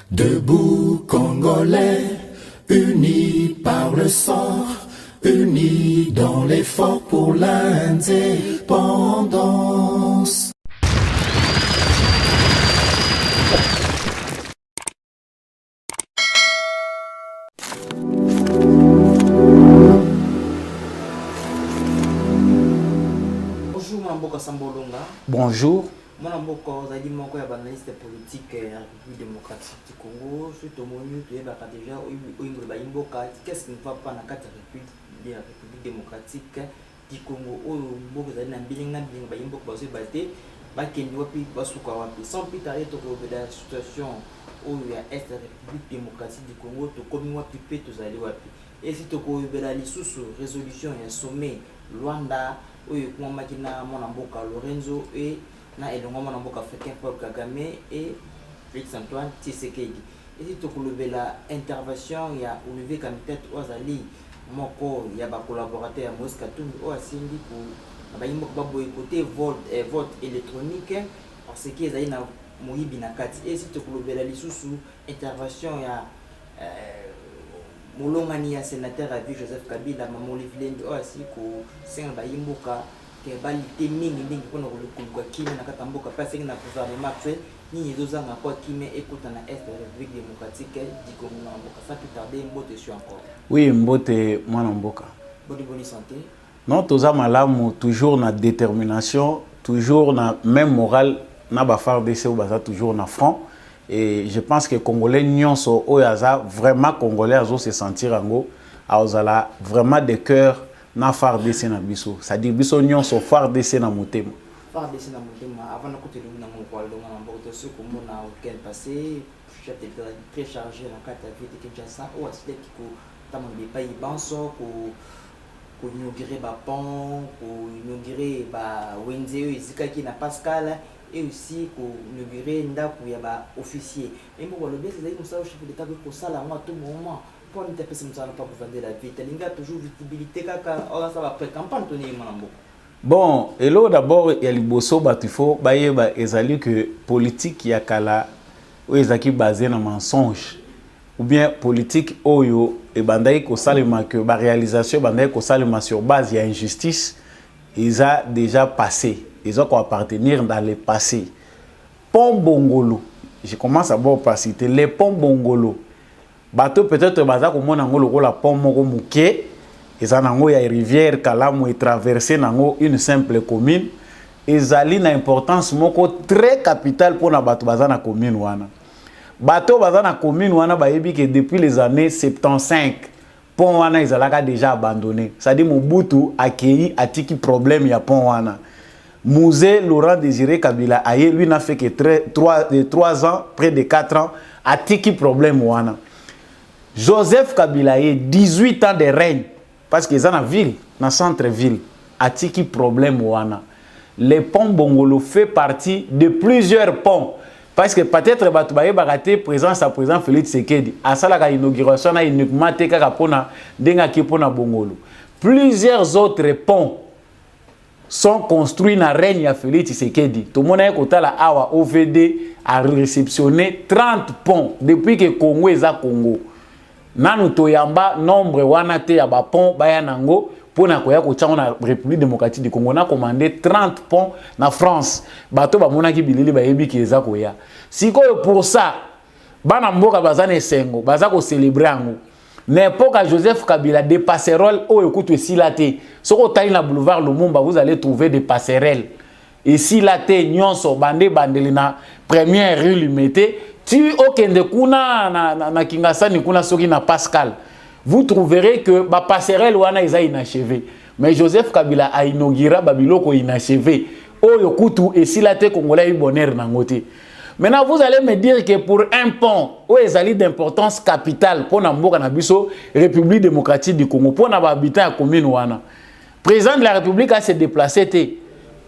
Debout Congolais, unis par le sang, unis dans l'effort pour l'indépendance. Bonjour, Mamboka Sambolonga. Bonjour. Mon Mamboka, vous avez dit que les analystes politiques de la République démocratique du Congo, suite au moment où déjà, qu'est-ce qui ne va pas dans la République démocratique du Congo, où vous avez sans plus tarder, la situation où il y a Est la République démocratique du Congo, tout comme moi, pipé, tous allez wapi. Et si tu as une résolution et un sommet, Luanda, où il y a mon Mamboka Lorenzo et na elongo mwana mboka africain Paul Kagame et Félix Antoine Tshisekedi. Et si tu as la intervention, il y a Olivier Kamitet Ozali, moko il y a ba collaborateur ya Moïse Katumbi o asindi pour ba yimboka boycotter vote électronique parce que ezali na moyibi na kati. Et si tu as la lisusu intervention il y a molongani ya sénateur à vie Joseph Kabila mama Olivier Lendi o asi ko senga ba yimboka que balité mingi mingi pour nous le Kimé na katamboka parce que na gouvernement actuel ni ezozanga kwa Kimé écoute na Est de la République démocratique du Congo na mboka ça peut tarder mbote sur encore. Oui, mbote mwana mboka. Bonne santé. Non, toza malamu toujours na détermination, toujours na même morale na ba FARDC ou baza toujours na front et je pense que congolais nyonso oyaza vraiment congolais azo se sentir ango azala vraiment de cœur na FARDC na biso, c'est-à-dire biso nyonso FARDC na motema. FARDC na motema avant na côté de na moko na mboka ce que mon a auquel passé chef de très chargé na carte de vie de Kinshasa ou aspect qui tamo be pays banso ko inaugurer ba pont, ko inaugurer ba Wenzeo ezikaki na Pascal et aussi ko inaugurer ndako ya ba officier. Et mo le bien c'est comme ça chef d'état ko sala moi tout moment. Pour ne pas vendre la vie, il y a toujours visibilité quand ça va pré-campagne. Bon, et là d'abord, il y a les bossos, il faut que politique y a kala ou est basé dans mensonge ou bien politique oyo et bandaï ko salima que ba réalisation bandaï ko salima sur base il y a injustice, ils a déjà passé, ils ont quoi appartenir dans le passé. Pont Bongolo, je commence à voir citer les ponts Bongolo. Bateau peut-être baza ko mona ngolo ko la pont moko muke ezanango ya rivière Kalamu et traverser nango une simple commune ezali na importance moko très capitale pour na bato baza na commune wana bateau baza na commune wana bayebi que depuis les années 75 pont wana ezalaka déjà abandonné ça dit Mobutu accueilli atiki problème ya pont wana Musée Laurent Désiré Kabila aye lui n'a fait que 3 ans près de 4 ans atiki problème wana Joseph Kabila a 18 ans de règne parce qu'ils sont dans la ville, dans le centre-ville. Atiki problème wana. Le pont Bongolo fait partie de plusieurs ponts. Parce que peut-être Batoubaye Baraté présence à présent Félix Tshisekedi. À ça la inauguration a uniquement teka pona denga ki pona Bongolo. Plusieurs autres ponts sont construits dans le règne de Félix Tshisekedi. Tout le monde a écouté la Awa OVD a réceptionné 30 ponts depuis que Congo est à Congo. Nanu toyamba nombre wana te ya ba pont baya nango pona koya ko tshanga na République démocratique du Congo na commandé 30 ponts na France bato ba monaki bilili ba yebi ki eza koya sikoyo pour ça bana mboka bazana esengo baza ko célébrer ango n'époque Joseph Kabila des passerelles o ekutu esilate soko tali na boulevard Lumumba vous allez trouver des passerelles et si la te nyonso bande bandeli na première rue Limité. Si okende kuna na Kingasani kuna soki na Pascal, vous trouverez que ba passerelle wana eza inachevé. Mais Joseph Kabila a inauguré babiloko inachevé. Oyo kutu esilate congolais yu bonheur nangote. Maintenant vous allez me dire que pour un pont o ezali d'importance capitale pour na mboka na biso République démocratique du Congo pour na ba habitants ya commune wana. Président de la République a se déplacé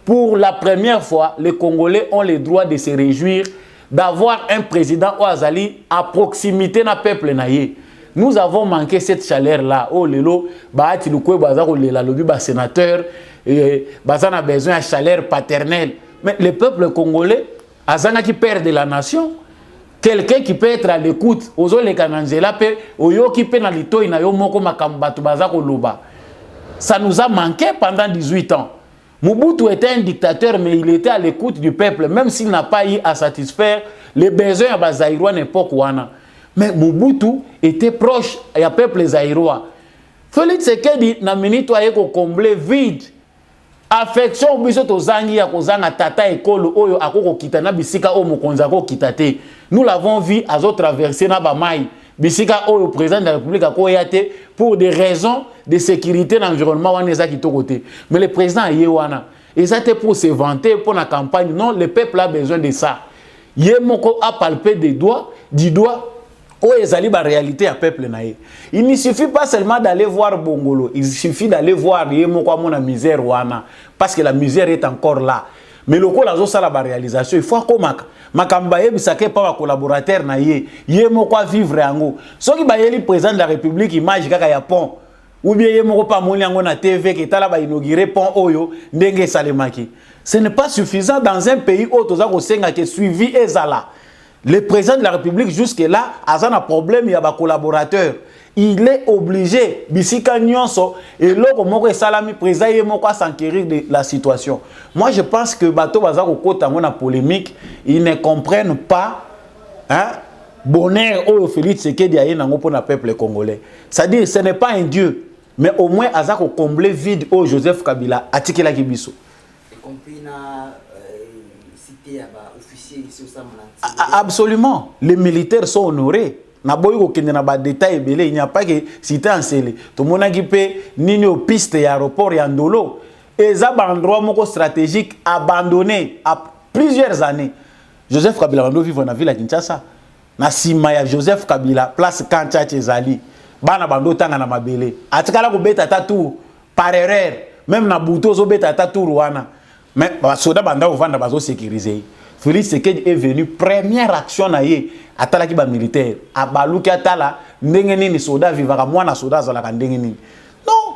pour la première fois les Congolais ont le droit de se réjouir d'avoir un président Ouazali à proximité na peuple naïe. Nous avons manqué cette chaleur-là. Oh, lelo, bahati lukwe bazako lela lobi ba sénateur, bazana besoin de chaleur paternelle. Mais le peuple congolais, azana qui perd de la nation, quelqu'un qui peut être à l'écoute ozo le kananzela pe oyo qui peut na lito ina yo moko makambato bazako loba. Ça nous a manqué pendant 18 ans. Mobutu était un dictateur, mais il était à l'écoute du peuple, même s'il n'a pas eu à satisfaire les besoins à Zaïrois à l'époque. Mais Mobutu était proche du peuple zaïrois. Félix Tshisekedi n'a minute à combler vide. Affection biso tozangi ya kozanga tata ekolo oyo akoko kitana bisika o mokonza ko kitate. Nous l'avons vu à traverser na bamai. Bisika oyo président de la République a yate pour des raisons de sécurité dans l'environnement waneza ki to côté. Mais le président yewana et ça c'était pour se vanter pour la campagne. Non, le peuple a besoin de ça. Yemoko a palpé du doigt oh, ezali ba réalité à peuple naé. Il ne suffit pas seulement d'aller voir Bongolo, il suffit d'aller voir yemoko a mona misère wana parce que la misère est encore là. Mais le coup lazo sala ba réalisation, il faut komaka makamba yebisake pa ba collaborateur na yemoko a vivre yango. Soki ba yeli président de la République image kaka ya pont ou bien yemoko pa moni yango na TV ke tala ba inaugurer pont oyo ndenge salemaki. Ce n'est pas suffisant dans un pays où toza ko senga ke suivi ezala. Le président de la République jusque-là a un problème, il y a des collaborateurs. Il est obligé, bisika nyonso, et l'autre moko salami président il moko s'enquérir de la situation. Moi je pense que bato bazako kota ngona polémique, ils ne comprennent pas hein bonheur au Félix Tshisekedi a nango pour le peuple congolais. C'est-à-dire ce n'est pas un dieu, mais au moins azako combler vide au Joseph Kabila atikela kibiso. Et compris na cité à officier ici au Samananti. Absolument, les militaires sont honorés. Na boyko kende na ba détail belé, il n'y a pas que cité en scellé. Tout monde qui peut nini au piste et aéroport et Ndolo. Et ça ba endroit moko stratégique abandonné à plusieurs années. Joseph Kabila bando vivre na ville à Kinshasa. Na sima ya Joseph Kabila place Kancha Chezali. Bana bando tanga na mabele. Atikala ko beta tatu par erreur. Même na buto zo beta tatu Rwanda. Mais soda banda ovanda bazo sécuriser. Félix Tshisekedi est venu première action na ye atala ki ba militaire abaluki atala ndenge nini soda vivaka mwana soda zalaka ndenge nini. Non,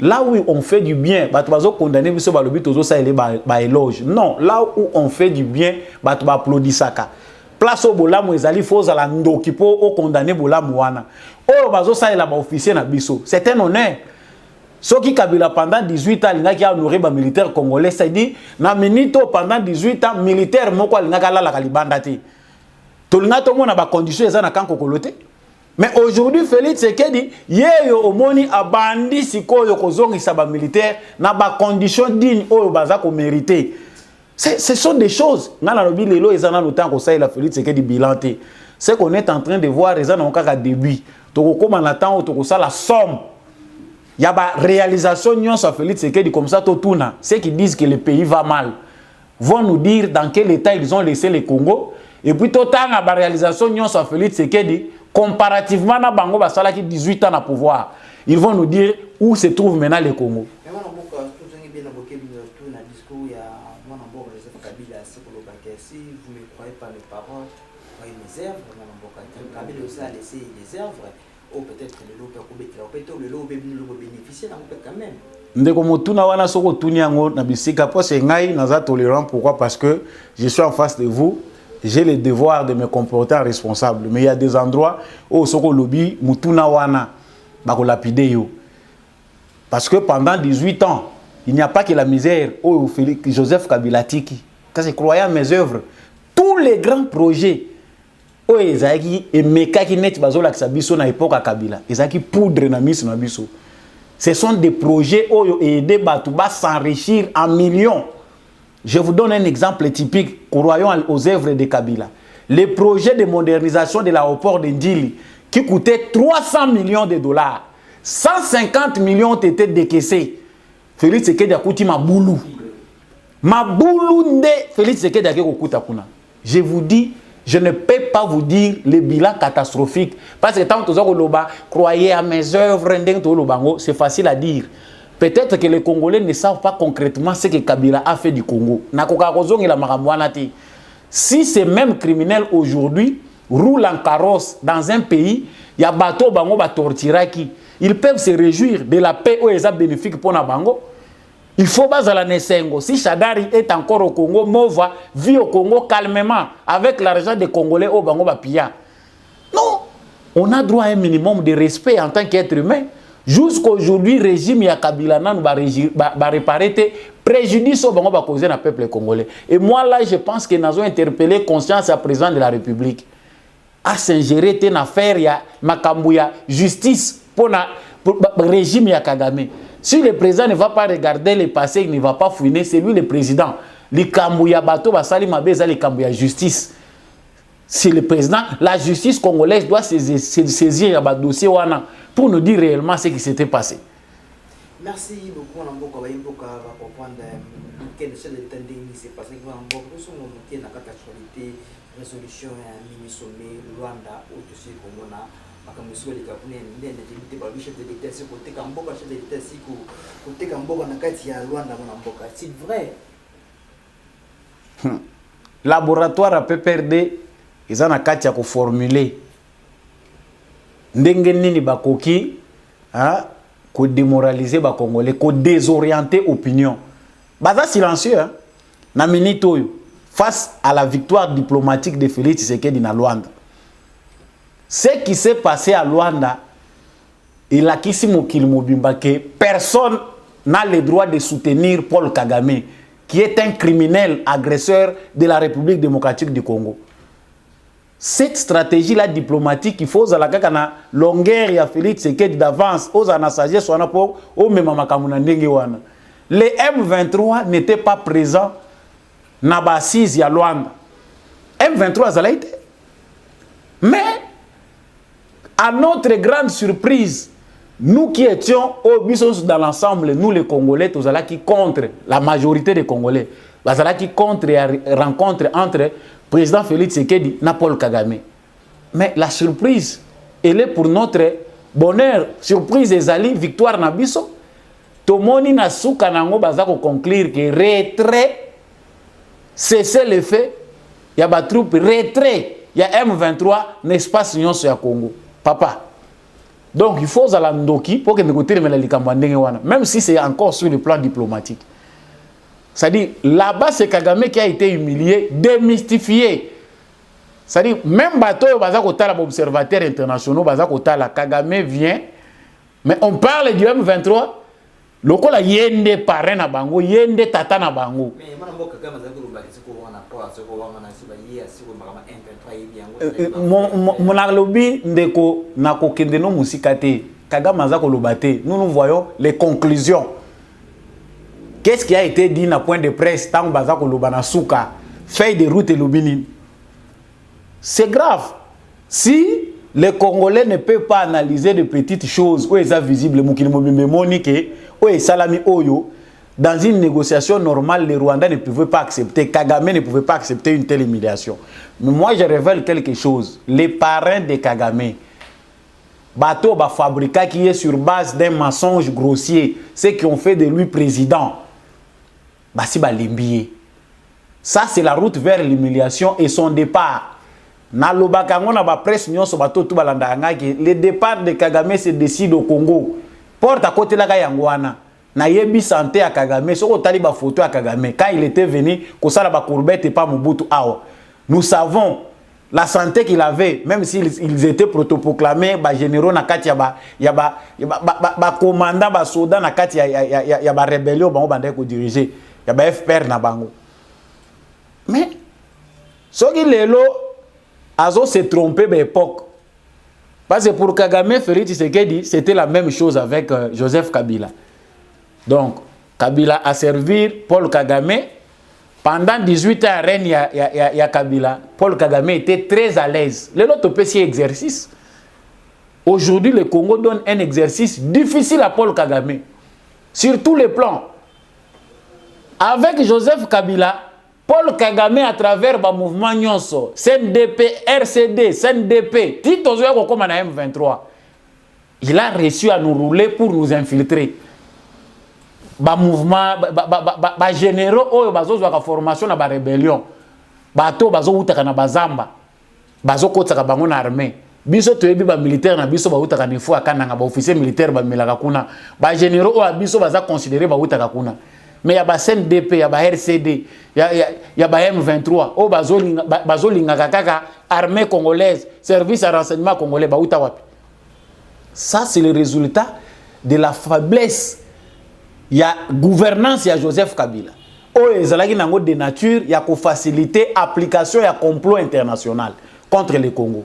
là où on fait du bien bato bazo condamner biso balobi tozo sa ele ba éloge. Non, là où on fait du bien bato ba applaudissaka. Place au bolamu ezali foza la ndoki po o condamner bolamu wana. O bazo sa ele ba officier na biso. C'est un honneur. Ce qui Kabila pendant 18 ans, il a honoré les militaires congolais, c'est-à-dire, pendant 18 ans, militaire moko alingaka la kalibandati. Tolingato mo na ba condition eza na kanko kolote. Mais aujourd'hui Félix Tshisekedi yeyo omoni abandi sikoyo kozongisa ba militaire na ba condition digne oyo baza ko mériter. Ce sont des choses. Ngana lobi lelo eza na lotang ko sa la Félix Tshisekedi bilanté. Ce qu'on est en train de voir eza na kaka début. Toko koma na temps toko sa la somme. Il y a des réalisations sur Félix Tshisekedi comme ça, Totuna. Ceux qui disent que le pays va mal vont nous dire dans quel état ils ont laissé le Congo. Et puis, il y a des réalisations sur Félix Tshisekedi comparativement à Bango Basala qui 18 ans à pouvoir. Ils vont nous dire où se trouve maintenant le Congo. Si vous ne croyez pas mes paroles, voyez mes œuvres, Kabila aussi a laissé des œuvres. Ou peut-être que le lot peut bénéficier quand même. Ndeko motuna wana soko tuniango na bisika po c'est ngai naza tolérant. Pourquoi? Parce que je suis en face de vous, j'ai le devoir de me comporter en responsable. Mais il y a des endroits où soko lobby mutuna wana bako lapide yo. Parce que pendant 18 ans, il n'y a pas que la misère où Joseph Kabila tiki. Quand je croyais à mes œuvres, tous les grands projets et mekaki net bazola kisabiso na époque à Kabila ezaki poudre na miso na biso. Ce sont des projets oyo aider batu ba s'enrichir en millions. Je vous donne un exemple typique croyant aux œuvres de Kabila. Les projets de modernisation de l'aéroport de Ndili qui coûtait 300 millions de dollars. 150 millions ont été décaissés. Félix Tshisekedi akuti mabulu. Mabulu nde Félix Tshisekedi akekuta kuna. Je vous dis, je ne peux pas vous dire le bilan catastrophique. Parce que tant que vous croyez à mes œuvres, c'est facile à dire. Peut-être que les Congolais ne savent pas concrètement ce que Kabila a fait du Congo. Si ces mêmes criminels aujourd'hui roulent en carrosse dans un pays, il y a bateau bango ba tortiraki. Ils peuvent se réjouir de la paix où ils sont bénéfiques pour na bango. Il faut bazala nesengo. Si Shadari est encore au Congo, Mova vit au Congo calmement avec l'argent des Congolais au Bango Bapia. Non, on a droit à un minimum de respect en tant qu'être humain. Jusqu'aujourd'hui, le régime Yakabila va réparer préjudice au Bango Bakozé dans le peuple congolais. Et moi là, je pense que nous avons interpellé conscience à président de la République à s'ingérer dans l'affaire ya Makambouya justice pour le régime Yakagame. Si le président ne va pas regarder le passé, il ne va pas fouiner, c'est lui le président. Le Kambouya Bato Basali Mabeza, le Kambouya justice. C'est le président. La justice congolaise doit saisir le dossier pour nous dire réellement ce qui s'était passé. Merci beaucoup. On a beaucoup à comprendre quel est le temps qui s'est passé. On a beaucoup de actualité, résolution et mini-sommet, Rwanda, au dossier Congona. Monsieur le Camerounais, c'est vrai. Laboratoire à PPRD, ils ont à formuler. Ndenge nini bakoki ko démoraliser ba Congolais, ko désorienter opinion. Baza silencieux na minute oyo face à la victoire diplomatique de Félix Tshisekedi na Luanda. Ce qui s'est passé à Luanda, il a quitté que personne n'a le droit de soutenir Paul Kagame, qui est un criminel agresseur de la République démocratique du Congo. Cette stratégie-là diplomatique, il faut la longueur ya Félix Tshisekedi d'avance, aux anasagés soit pour au même makamuna ndenge wana. Les M23 n'étaient pas présents na basise ya Luanda. M23 ça l'a été. Mais à notre grande surprise, nous qui étions au Bissos dans l'ensemble, nous les Congolais, tous qui contre la majorité des Congolais, qui contre la rencontre entre le président Félix Tshisekedi et Paul Kagame. Mais la surprise, elle est pour notre bonheur. Surprise des alliés, victoire Nabiso. Tomoni na souka nango bazako conclure que retrait, cesser le fait, il y a des troupes, retrait, il y a M23, n'espace union sur le Congo. Papa. Donc il faut Zalandoki pour que nous côté même si c'est encore sur le plan diplomatique. C'est-à-dire là-bas c'est Kagame qui a été humilié, démystifié. C'est-à-dire même bateau bazakota l'observateur international bazakota la Kagame vient mais on parle du M23 lokola yende parrain na bango yende tata na bango. Mais mana mboka kama zakuru bakisiko wana kwa soko wana siba yia siko makama M23 mon alobi ndeko na kokende no musika te Kagame azako lobate. Nous voyons les conclusions. Qu'est-ce qui a été dit na point de presse tant bazako lobana souka feuille de route et lobini. C'est grave. Si les Congolais ne peuvent pas analyser de petites choses où ils sont visibles, dans une négociation normale, les Rwandais ne pouvaient pas accepter, Kagame ne pouvait pas accepter une telle humiliation. Mais moi, je révèle quelque chose. Les parrains de Kagame, bateau fabriqué qui est sur base d'un mensonge grossier, ceux qui ont fait de lui président, ça, c'est la route vers l'humiliation et son départ. Na lobakango na ba presse nyonso bato tu balanda ngaki le départ de Kagame se décide au Congo. Porte à côté la yangwana. Na yebi santé à Kagame, soko tali ba photo à Kagame quand il était venu ko sala ba courbette et pas Mobutu awa. Nous savons la santé qu'il avait même s'ils étaient protoproclamés ba généraux na kati ya ba commandant ba soldat na kati ya ba rébellion bango bande ko diriger. Ya ba FPR na bango. Mais soki lelo Azo s'est trompé à l'époque. Parce que pour Kagame, Félix Tshisekedi, c'était la même chose avec Joseph Kabila. Donc, Kabila a servi Paul Kagame. Pendant 18 ans, il y a Kabila. Paul Kagame était très à l'aise. Le lot petit exercice. Aujourd'hui, le Congo donne un exercice difficile à Paul Kagame. Sur tous les plans. Avec Joseph Kabila, Paul Kagame à travers le mouvement Nyonso, CNDP, RCD, CNDP, Tito Zoyako comme na M23, il a réussi à nous rouler pour nous infiltrer. Ba mouvement, ba généraux, oh bazo zoaka formation na ba rébellion, bato bazo utaka na bazamba, bazo kotaka bango na armée. Biso toyebi ba militaire na biso ba utaka nefu akana nga ba officier militaire ba melaka kuna, ba généraux o biso baza considéré ba utaka kuna. mais il y a CNDP, il y a RCD, il y a M23, oh bazolinga kaka armée congolaise, service à renseignement congolais ba utawapi. Ça c'est le résultat de la faiblesse. Il y a gouvernance, il y a Joseph Kabila. Oh ezalaki nango de nature, il y a ko faciliter application, il y a complot international contre le Congo.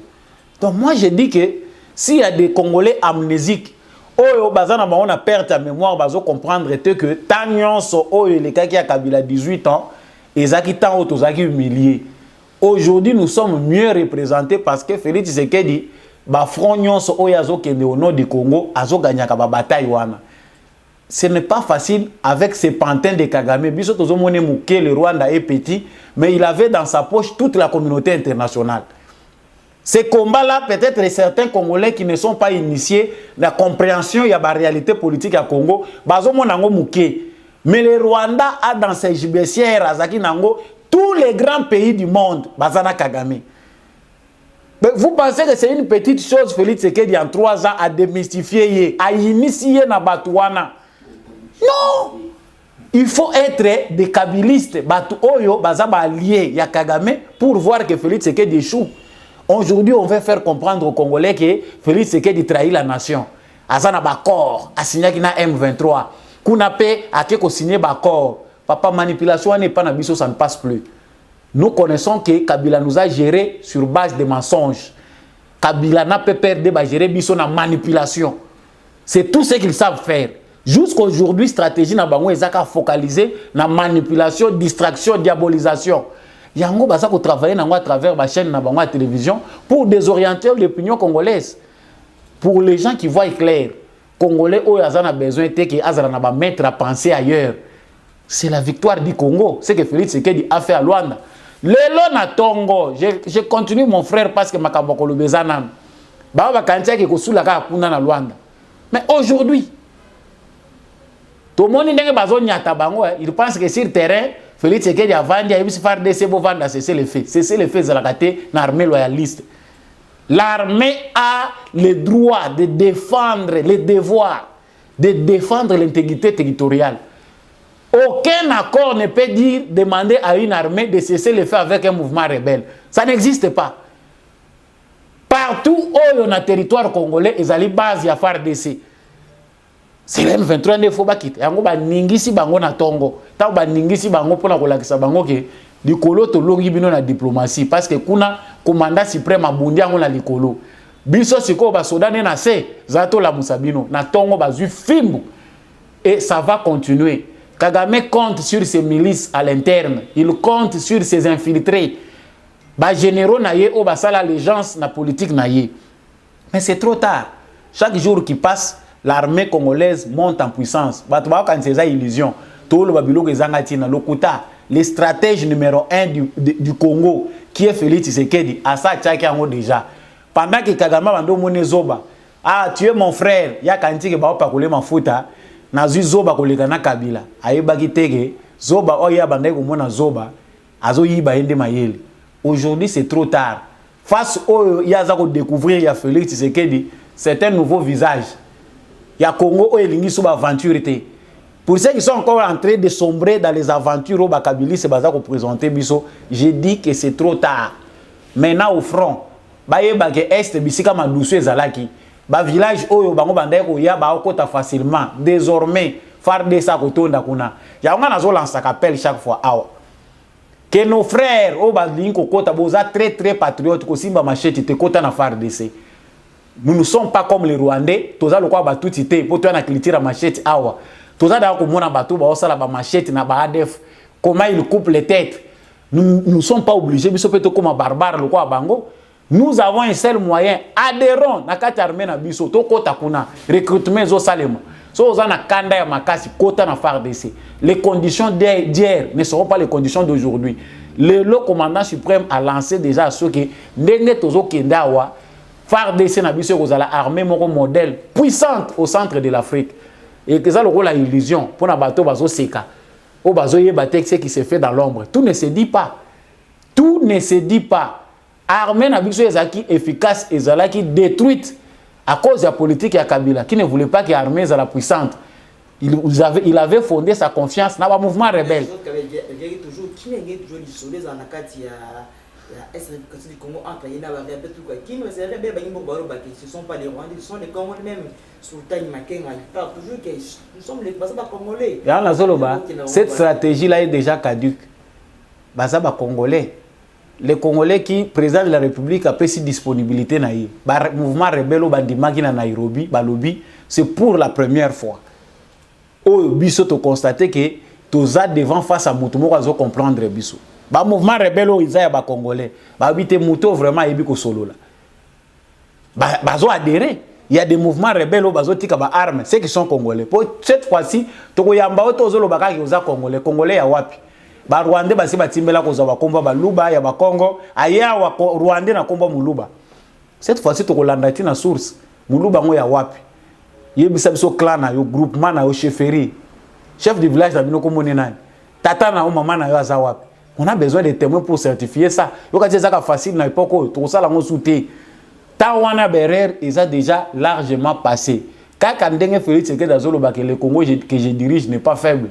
Donc moi je dis que s'il y a des Congolais amnésiques, oh bazana ba on a perte à mémoire, bazo comprendre que tanyon so oh les gars qui a Kabila 18 ans, ezaki tant autozaki humilié. Aujourd'hui nous sommes mieux représentés parce que Félix Tshisekedi ba front nyonso oh yazo kende au nom du Congo, azo gagna ba bataille wana. Ce n'est pas facile avec ces pantins de Kagame. Biso tozo mone mouké le Rwanda est petit, mais il avait dans sa poche toute la communauté internationale. Ces combats-là, peut-être certains Congolais qui ne sont pas initiés, la compréhension, il y a la réalité politique à Congo, bazo monango mouké. Mais le Rwanda a dans ses jibessières, Azaki Nango, tous les grands pays du monde, bazana Kagame. Mais vous pensez que c'est une petite chose, Félix Tshisekedi, en 3 ans, à démystifier, à initier na Batouana? Non! Il faut être des kabilistes, Batou Oyo, Bazaba allié, ya Kagame, pour voir que Félix Tshisekedi échoue. Aujourd'hui, on veut faire comprendre aux Congolais que Félix Tshisekedi trahit la nation. Azana Bakor, a signé qui na M23. Kunape, a qui signé Bakor. Papa, manipulation n'est pas na biso, ça ne passe plus. Nous connaissons que Kabila nous a géré sur base de mensonges. Kabila n'a pas perdre de gérer biso na manipulation. C'est tout ce qu'ils savent faire. Jusqu'aujourd'hui, stratégie na bango ezaka focalisé na manipulation, distraction, diabolisation. Yango basa ko travailler nango à travers ma chaîne na bango à télévision pour désorienter l'opinion congolaise. Pour les gens qui voient clair, Congolais o yazana besoin te que azana na ba mettre à penser ailleurs. C'est la victoire du Congo, c'est que Félix Tshisekedi a fait à Luanda. Lelo na Tongo, je continue mon frère parce que makambo ko lobezana. Ba ba kantia ke ko sulaka kuna na Luanda. Mais aujourd'hui, tout le monde il pense que sur le terrain, Félix Tshisekedi a vendu, il va faire des sebos vendre, c'est le fait. C'est le fait de l'armée loyaliste. L'armée a le droit de défendre, le devoir de défendre l'intégrité territoriale. Aucun accord ne peut dire, demander à une armée de cesser le feu avec un mouvement rebelle. Ça n'existe pas. Partout où il y a un territoire congolais, ils ont une base, il y a FARDC. C'est le M23 ne faut pas quitter. Yango ba ningisi bango na Tongo. Ta ba ningisi bango pona ko lakisa bango ke likolo to longi bino na diplomatie parce que kuna commandant suprême abundi yango na likolo. Biso siko ba soda ne na se zato la musabino na Tongo ba zu fimbu. Et ça va continuer. Kagame compte sur ses milices à l'interne, il compte sur ses infiltrés. Ba généraux naie o ba sala allégeance na politique naie. Mais c'est trop tard. Chaque jour qui passe, l'armée congolaise monte en puissance. Quand c'est ça illusion, tout le babilo ezangatina lokuta, le stratège numéro 1 du Congo qui est Félix Tshisekedi, à ça tchaki ango déjà. Pendant que Kagame bando mone zoba, ah tu es mon frère, ya kanti ke ba pa kole mafuta, na zu zoba koleka na Kabila. Ayeba kitege, zoba oya bande ko mona zoba, azo yiba ende mayele. Aujourd'hui c'est trop tard. Face au yaza ko découvrir ya Félix Tshisekedi, c'est un nouveau visage. Il y a Congo où il y a aventure. Pour ceux qui sont encore en train de sombrer dans les aventures au Bakabili, c'est bazar qu'on présenter biso. Je dis que c'est trop tard. Maintenant au front, baye bagé est bisika madousu ezalaki. Ba village oyo bango bandeko ya ba okota facilement. Désormais, faire de ça kotonda kuna. Ya nga nazo lancer appel chaque fois awa. Que nos frères au balinko kota boza très patriotes ko simba machete te kota na FARDC. Nous ne sommes pas comme les Rwandais. Toza lokwa batutité pour toi na culture machette awa. Toza da ko mona bato ba osala ba machette na ba ADF. Comment ils coupent les têtes. Nous ne sommes pas obligés biso peto comme barbare lokwa bango. Nous avons un seul moyen. Adhérons na kati armée na biso to kota kuna recrutement zo salema. So oza na kanda ya makasi kota na FARDC. Les conditions d'hier ne seront pas les conditions d'aujourd'hui. Le commandant suprême a lancé déjà ce que ndenge tozo kenda wa FARDC na biso kozala armée moko modèle puissante au centre de l'Afrique. Et que ça le rôle la illusion pour na bateau bazo seka. O bazo yeba texte qui se fait dans l'ombre. Tout ne se dit pas. Tout ne se dit pas. Armée na biso ezaki efficace ezalaki détruite à cause de la politique ya Kabila qui ne voulait pas que l'armée soit puissante. il avait fondé sa confiance dans le mouvement rebelle. Toujours qui n'est toujours isolé dans la carte est-ce que du Congo entre les rebelles tout quoi qui les rebelles ce sont pas les Rwandais, ce sont les Congolais même Sultan Makenga il parle toujours que nous sommes les Congolais. Cette stratégie là est déjà caduque. Bazaba Congolais. Les Congolais qui président de la République a pris si disponibilité na yi. Mouvement rebelle au bandimaki na Nairobi, balobi, c'est pour la première fois. Au biso to constater que toza devant face à Moutomo azo comprendre biso. Ba mouvement rebelle au Isaïa ba Congolais. Ba bité Mouto vraiment yebi ko solo là. Bazo adhérer. Il y a des mouvements rebelles au bazo tika ba armes, ceux qui sont congolais. Pour cette fois-ci, toko yamba oto zolo baka ki oza congolais, congolais ya wapi? Ba Rwandais basi batimbela ko za ba komba ba luba ya ba Congo, aya wa Rwandais na komba muluba. Cette fois-ci toko landa tina source, muluba ngo ya wapi? Yebisa biso clan na yo groupement na yo chefferie. Chef du village na bino ko monena. Tata na o mama na yo za wapi? On a besoin de témoins pour certifier ça. Yo ka ça facile na époque to sala ngo souté. Tawana Berer, ils ont déjà largement passé. Quand Kandenge Félix Tshisekedi Azoloba que le Congo que je dirige n'est pas faible,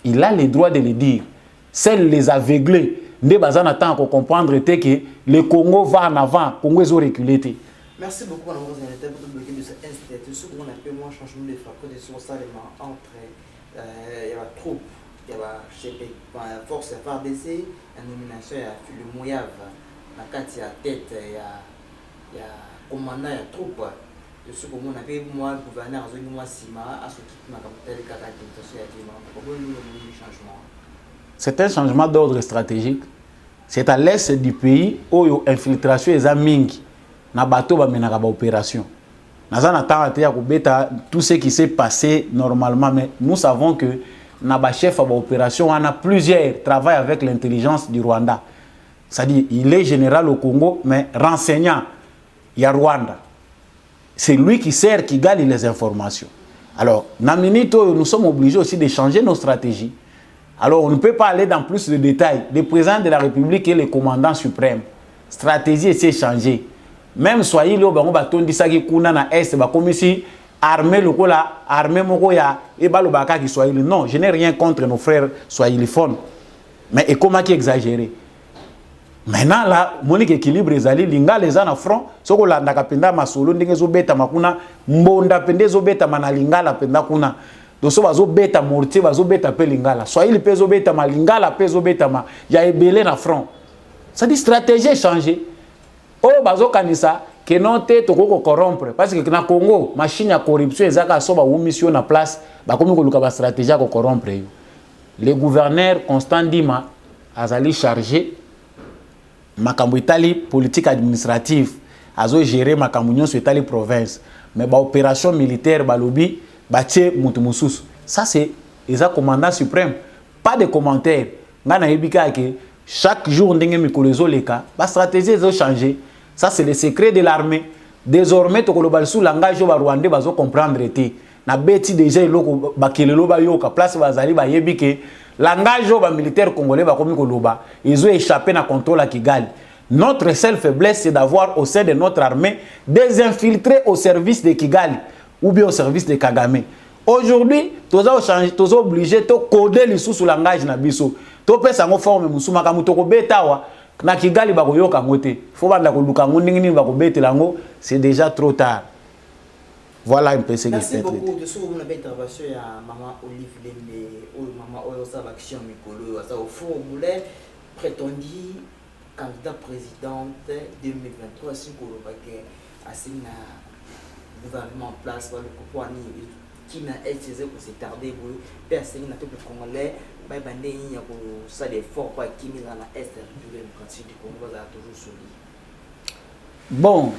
il a le droit de le dire. Seuls les aveuglés, ne bazan attend qu'on comprendre que le Congo va en avant, le Congo est reculé. Merci beaucoup, Madame Rosanette, pour bloquer de cette institut. Ce qu'on appelle moins changement de facteurs de sourcellement entre il y a la troupe, il y a la force FARDC, la nomination, il y a le Mouyave, la carte, il y a tête, il y a commandant, il y a troupe. De ce qu'on appelle moi, gouverneur, moi, Sima, à ce qui m'a capté le caractère, il y a changement. C'est un changement d'ordre stratégique. C'est à l'est du pays où il y a infiltration et mingi. Na bateau ba menaka ba opération. Nazana tanga tout ce qui s'est passé normalement, mais nous savons que na ba chef ba opération on a plusieurs travaillent avec l'intelligence du Rwanda. C'est-à-dire il est général au Congo mais renseignant il y a Rwanda. C'est lui qui sert Kigali les informations. Alors, na minute nous sommes obligés aussi de changer nos stratégies. Alors, on ne peut pas aller dans plus de détails. Le président de la République est le commandant suprême. Stratégie est changée. Même soyez là, on va tourner ça qui kuna na est, comme si armée le cola, armée mokoya et balobaka qui soit non, je n'ai rien contre nos frères swahiliphones. Mais et comment qui exagéré? Maintenant là, monique équilibre ezali linga les en front, soko la ndakapenda masolo ndenge zo beta makuna mbonda pende zo beta manalinga la penda kuna. Doso bazo beta mortier bazo beta pe lingala. Swahili pe zo beta malingala pe zo beta ma ya ebele na front. Ça dit stratégie changer. Oh bazo kanisa que non te to ko corrompre parce que na Congo machine à corruption ezaka so ba mission na place ba komi ko luka ba stratégie ko corrompre. Le gouverneur Constant Dima azali chargé makambo itali politique administrative azo gérer makambo nyon sur itali province mais ba opération militaire ba lobby ba tie mutu mususu ça c'est eza commandant suprême pas de commentaires ngana yebika ke chaque jour ndenge mikolo ezoleka ba stratégie ezo changer ça c'est le secret de l'armée désormais to kolobal sous langage ba rwandais bazo comprendre té na beti déjà eloko bakelelo ba yoka place bazali ba yebike langage ba militaire congolais ba komi koloba ils ont échappé na contrôle à Kigali. Notre seule faiblesse c'est d'avoir au sein de notre armée des infiltrés au service de Kigali ou bien au service de Kagame. Aujourd'hui, tous obligés de coder les sous langage na biso. To pesa ngo forme musuma ka mutoko betawa na Kigali ba koyoka ngote. Faut banda ko luka ngondingini ba ko betela ngo, c'est déjà trop tard. Voilà un peu ce que c'est. Merci beaucoup de ce que vous avez intervention à maman Olive Lembe ou maman Oyosa Action Mikolo ça au formulaire prétendu candidat présidente 2023 si Kolo Baké assigne gouvernement en place par le Kopouani qui n'a essayé que c'est tardé pour personne n'a peuple congolais bah bandé il y a ça des forts quoi qui mis dans la est de la démocratie du Congo ça toujours solide. Bon,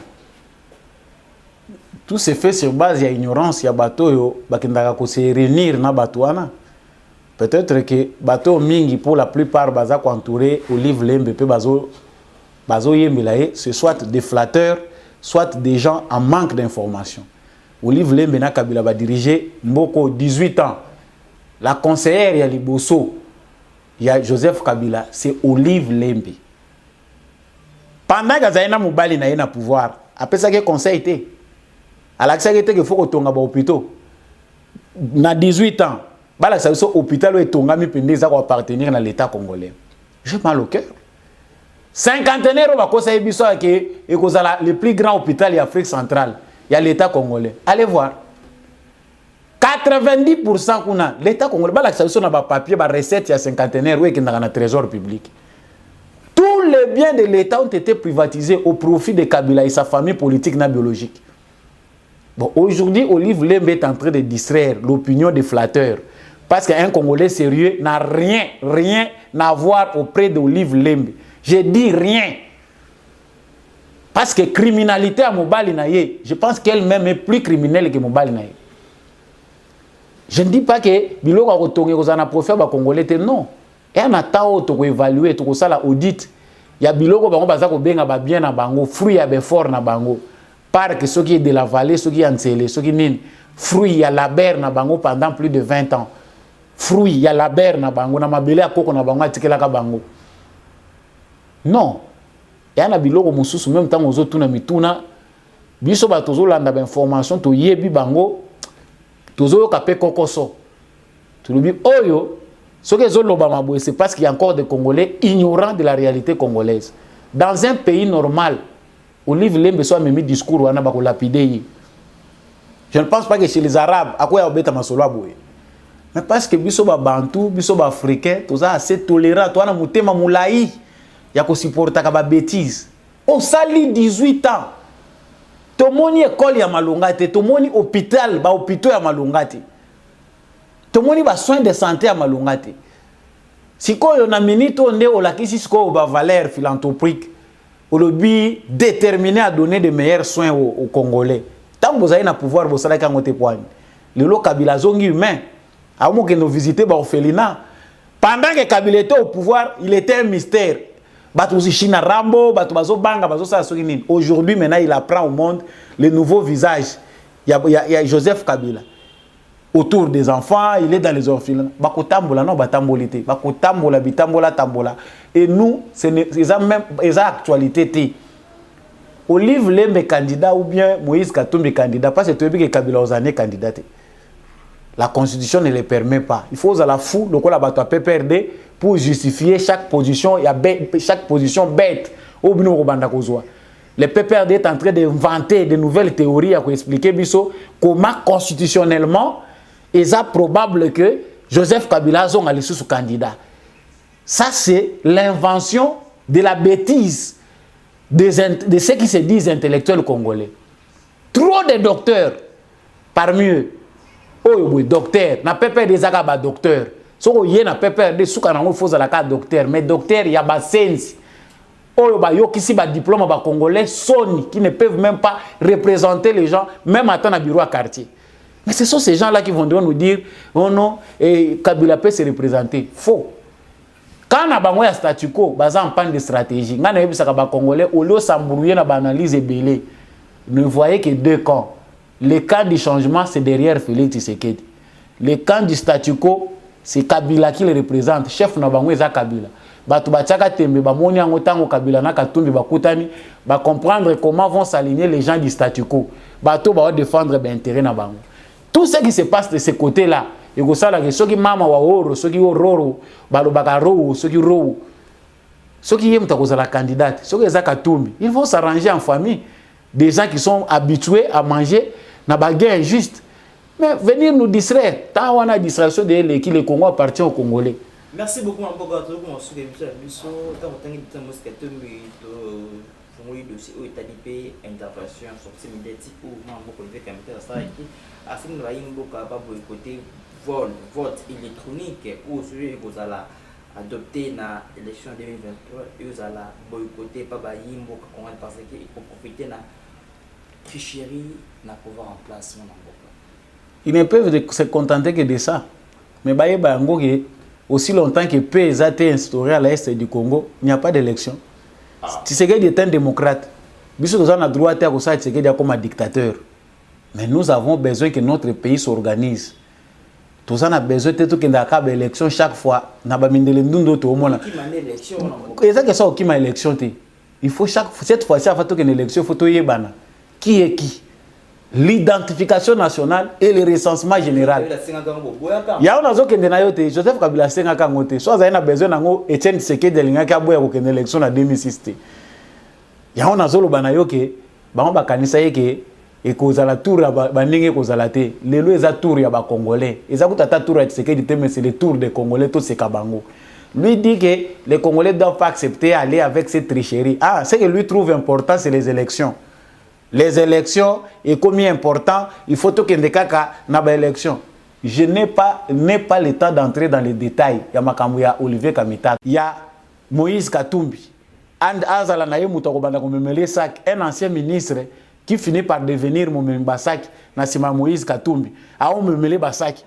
tout se fait sur base de l'ignorance, il y a bateau qui se réunir na batouana. Peut-être que bateau mingi pour la plupart baza entouré Olive Lembe pe bazo yembelaye, c'est soit des flatteurs, soit des gens en manque d'informations. Olive Lembe na Kabila va diriger Mboko 18 ans. La conseillère il y a Liboso, il y a Joseph Kabila, c'est Olive Lembe. Pendant que Zaina Moubali na yena pouvoir, après ça que conseil était. À l'accès qu'il faut que tu aies un hôpital. na 18 ans bala ça so hôpital où etongami pende za ko appartenir à l'état congolais. J'ai mal au cœur. Cinquantenaire va kosa ebiso ke ekozala le plus grand hôpital d'Afrique centrale. Il y a l'état congolais. Allez voir. 90% kuna l'état congolais bala ça so na ba papier ba recette ya cinquantenaire oui qui dans le trésor public. Tous les biens de l'état ont été privatisés au profit de Kabila et sa famille politique na biologique. Bon, aujourd'hui, Olive Lembe est en train de distraire l'opinion des flatteurs. Parce qu'un Congolais sérieux n'a rien à voir auprès d'Olive Lembe. Je dis rien. Parce que criminalité à Mobali Naye, je pense qu'elle-même est plus criminelle que Mobali Naye. Je ne dis pas que Biloko a retourné aux anaprophes Congolais, non. Et on a tant de évaluer, tout ça la audit. Il y a Biloko qui a bien na bango, fruit à fort na bango. Parce que ceux qui est de la vallée, ceux qui sont en ceux qui sont fruit, il y a la berre na bango pendant plus de 20 ans. Fruit, il y a la berre na bango, na mabele à koko na bango, à tikela ka bango. Non. Il y a na biloko mususu, même temps aux autres na mituna, biso ba tozo landa ba information, to yebi bango, tozo yo kape kokoso. Tu le dis, oyo, ce que c'est parce qu'il y a encore des Congolais ignorants de la réalité congolaise. Dans un pays normal, Olive Lembe soit même discours wana ba ko lapider. Je ne pense pas que chez les Arabes, à quoi obeta masolo aboye. Mais parce que biso ba bantu, biso ba africain, tous assez tolérant, toi na mutema moulaï, ya ko supporta ka ba bêtise. On sali 18 ans. Tomoni école ya malongate, tomoni hôpital, ba hôpital ya malongate. Tomoni ba soins de santé ya malongate. Sikoyo na minito nde olakisi sikoyo ba valeur philanthropique. Olobi déterminé à donner de meilleurs soins aux Congolais. Tant que vous avez un pouvoir, vous savez quand vous êtes poigné. Le lot Kabila zongi humain. À moins que nous visiter Orphelinat. Pendant que Kabila était au pouvoir, il était un mystère. Batouzi China Rambo, Batoubazo Banga, Bazo Sassorini. Aujourd'hui, maintenant, il apprend au monde le nouveau visage. Il y a Joseph Kabila. Autour des enfants, il est dans les orphelins. Bakotambola, non, batambolité. Bakotambola, bitambola, tambola. Et nous, c'est même actualité. Olive Lembe candidat ou bien Moïse Katumbi candidat, parce que tu veux que Kabila aux années candidat. La constitution ne le permet pas. Il faut à la fou, donc on a battu à PPRD pour justifier chaque position. Il y a chaque position bête. Le PPRD est en train d'inventer de nouvelles théories pour expliquer comment constitutionnellement il est probable que Joseph Kabila soit allé sous candidat. Ça, c'est l'invention de la bêtise de ceux qui se disent intellectuels congolais. Trop de docteurs parmi eux. Oh, docteur, n'a pas peur des agabas docteurs. Si on y a pas peur des sous canons, il faut la carte docteur. Mais docteur, il y a pas sens. Oh, bah, yo qui si ba diplôme ba congolais sonny qui ne peuvent même pas représenter les gens, même à temps à bureau à quartier. Mais ce sont ces gens-là qui vont nous dire, oh non, et Kabila peut se représenter. Faux. Quand on a un statu quo, on a un pan de stratégie. Quand on a un Congolais, au lieu de s'embrouiller dans l'analyse et belé, ne voyez que deux camps. Le camp du changement, c'est derrière Félix Tshisekedi. Le camp du statu quo, c'est Kabila qui le représente. Chef Nabango est Kabila. Batu bachaka tembe ba moni yango tango Kabila na Katumbi ba kutani ba comprendre comment vont s'aligner les gens du statu quo. Batu ba défendre ben intérêt na bango. Tout ce qui se passe de ce côté-là, et que ça là, ceux qui mama wa oro, ceux qui ororo, balo bakaro, ceux qui ro, ceux qui aiment ta cause la candidate, ceux qui Katumbi, ils vont s'arranger en famille. Des gens qui sont habitués à manger na baguette injuste. Mais venir nous distraire, tant on a distraction de l'équipe, le Congo appartient aux Congolais. Merci beaucoup, mon beau gâteau. On se réunit à l'émission. Tant que tu as mosquité, oui, dossier où tu as dit intervention sortie médiatique ou membre politique comme ça. À ce moment-là, il faut boycotter vote électronique ou celui que vous allez adopter dans l'élection 2023 et vous allez boycotter pas Yimbo parce qu'il faut profiter de la tricherie na pouvoir en place. Ils ne peuvent se contenter que de ça. Mais aussi longtemps que PES a été instauré à l'est du Congo, il n'y a pas d'élection. Tshisekedi est un démocrate. Nous avons le droit de Tshisekedi comme un dictateur. Mais nous avons besoin que notre pays s'organise. Nous avons besoin de qu'il y ait une élection chaque fois. Il faut cette fois-ci, il faut une élection. Qui est qui? l'identification nationale et le recensement général. Ya on a zokende na yote Joseph Kabila senga kangote. So za ina besoin nango Etienne Tshisekedi lingaki aboya ko kende élection na 2006. Ya on a zolo bana yoke bango bakanisa yeke ekozala tour ya baninge kozala te. Lelo eza tour ya ba Congolais. Eza kutata tour ya Tshisekedi te mais c'est le tour des Congolais to sekabango. Lui dit que les Congolais doivent pas accepter aller avec cette tricherie. Ah, ce que lui trouve important c'est les élections. Les élections est comme important, il faut que ndekaka na ba élection. Je n'ai pas le temps d'entrer dans les détails. Il y a Makamouya Olivier Kamita, il y a Moïse Katumbi. And azala na ye mutoko banda komemele sac, un ancien ministre qui finit par devenir mon basak na sima Moïse Katumbi. A on memele basak.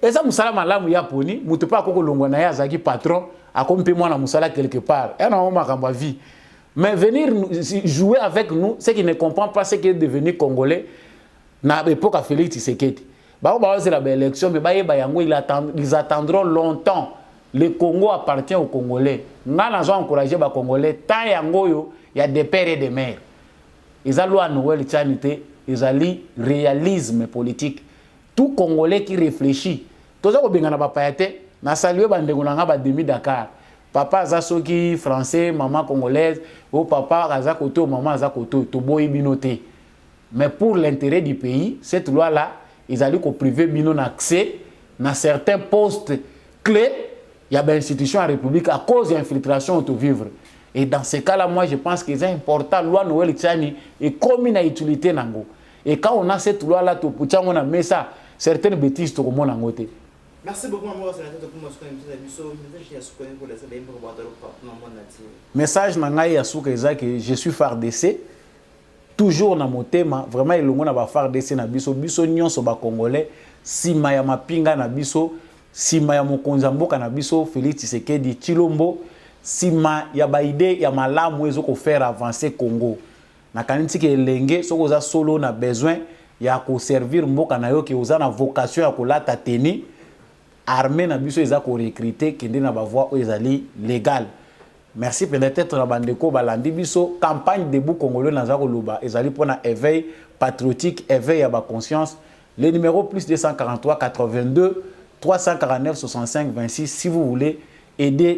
Et ça musala malamu ya poni, mutupa koko longwa na ya zaki patron, a kompe moi na musala quelque part. Et na on makamba vie. Mais venir jouer avec nous, c'est qui ne comprend pas ce qui est devenu Congolais, na l'époque à Félix Tshisekedi. C'est la belle élection, mais ils attendront longtemps. Le Congo appartient aux Congolais. Nous avons encouragé les Congolais. Tant il y a des pères et des mères. Ils ont à Noël, ils ont réalisme politique. Tout Congolais qui réfléchit. Tout ça, on a salué les Dakar. Papa Zasoki, français, maman congolaise, ou papa Azakoto, maman Azakoto, Toboy Binoté. Mais pour l'intérêt du pays, cette loi-là, ils allaient qu'au privé Bino accès dans certains postes clés, il y a des institutions en République à cause de l'infiltration auto-vivre. Et dans ce cas-là, moi je pense que c'est important, la loi Noël Tchani est comme une utilité. Et quand on a cette loi-là, on a mis ça, certaines bêtises, tout le monde a noté. Merci beaucoup, maman. Message nangai yasuka ezaki je suis FARDC toujours na motema vraiment elongo na ba FARDC na biso biso nyonso ba congolais sima ya mapinga na biso sima ya mokonza mboka na biso Félix Tshisekedi Tshilombo sima ya ba idée ya malamu ezo ko faire avancer Congo na kaniti ke elenge soko za solo na besoin ya ko servir mboka na yo ke oza na vocation ya kolata teni armée na biso eza ko recruter kende na ba voie ezali légal. Merci peut-être na bandeko balandi biso campagne debout congolais na za koloba ezali pona éveil patriotique éveil à ba conscience le numéro plus 243 82 349 65 26 si vous voulez aider